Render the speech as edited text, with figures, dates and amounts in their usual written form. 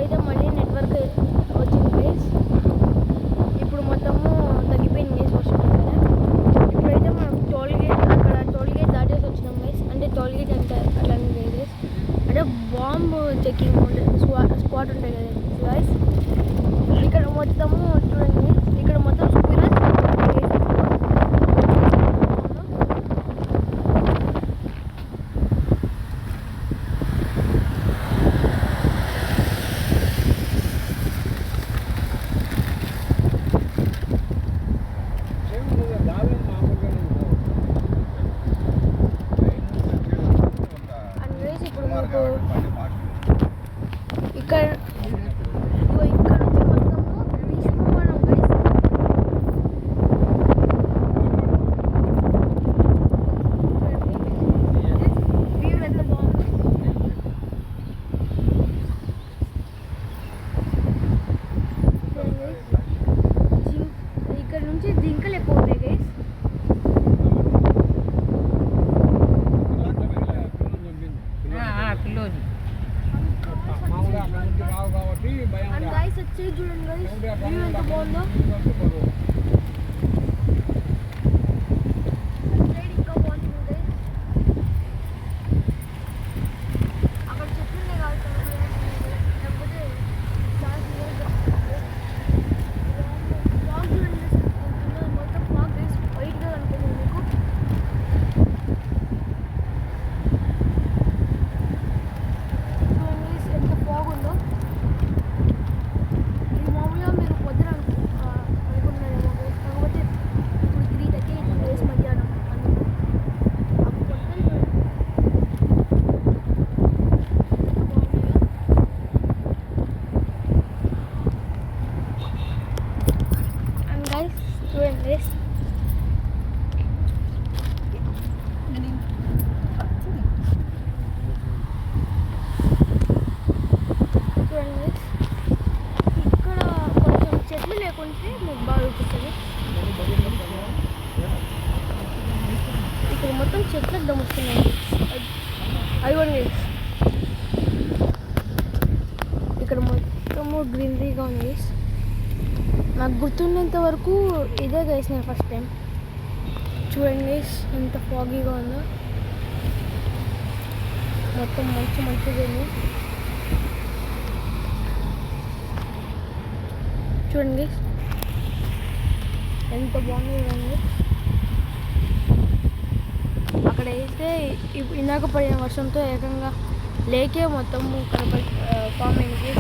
ఇప్పుడైతే మళ్ళీ నెట్వర్క్ వచ్చింది గైస్. ఇప్పుడు మొత్తము తగ్గిపోయింది గైస్ వస్తుంది కదా. ఇప్పుడైతే మనం అక్కడ టోల్ గేట్ దాటేసి వచ్చినాం గైస్. అంటే టోల్ గేట్ అంటే అట్లా గైస్, అంటే బాంబు చెకింగ్ స్పాట్ ఉంటాయి కదా గైస్. ఇక్కడ మొత్తము చూడండి, ఇక్కడ మొత్తం స్క్విరల్స్ ఇక్కడ ఇక్కడ నుంచి మొత్తము విశ్వమానం గైస్. వ్యూ ఎంత బాగుంది. ఇక్కడ నుంచి జింకలు ఎక్కువ ఉంటాయి గైస్. అండ్ గైస్ వచ్చి చూడండి గైస్, వ్యూ ఎంత బాగుందో. ఇంకా బాగుంటుంది గైస్. అక్కడ చెట్లునే కాదు, లేకపోతే ఫాగ్ చూడండి, మొత్తం ఫాగ్ గైస్ వైట్గా కనిపిస్తుంది మీకు. ఎంత ఫాగ్ ఉందో. ఇది మామూలుగా మీరు పొద్దున అనుకుంటున్నారేమో గైస్, కాకపోతే ఇప్పుడు 3:30 గైస్ మధ్యాహ్నం. అండ్ గైస్ చూడండి గైస్, ఇక్కడ కొంచెం చెట్లు లేకుంటే మీకు బాగా చూపిస్తుంది. ఇక్కడ మొత్తం చెట్లు అడ్డం వస్తున్నాయి. అదిగోండి ఇక్కడ మొత్తము గ్రీనరీగా ఉంది. నాకు గుర్తున్నంత వరకు ఇదే గైస్ నేను ఫస్ట్ టైం. చూడండి గైస్ ఎంత ఫాగీగా ఉందో, మొత్తం మంచిగా ఉంది. చూడండి ఎంత బాగుంది చూడండి. అక్కడైతే ఇందాక పడిన వర్షంతో ఏకంగా లేకే మొత్తం ఫామ్ అయింది.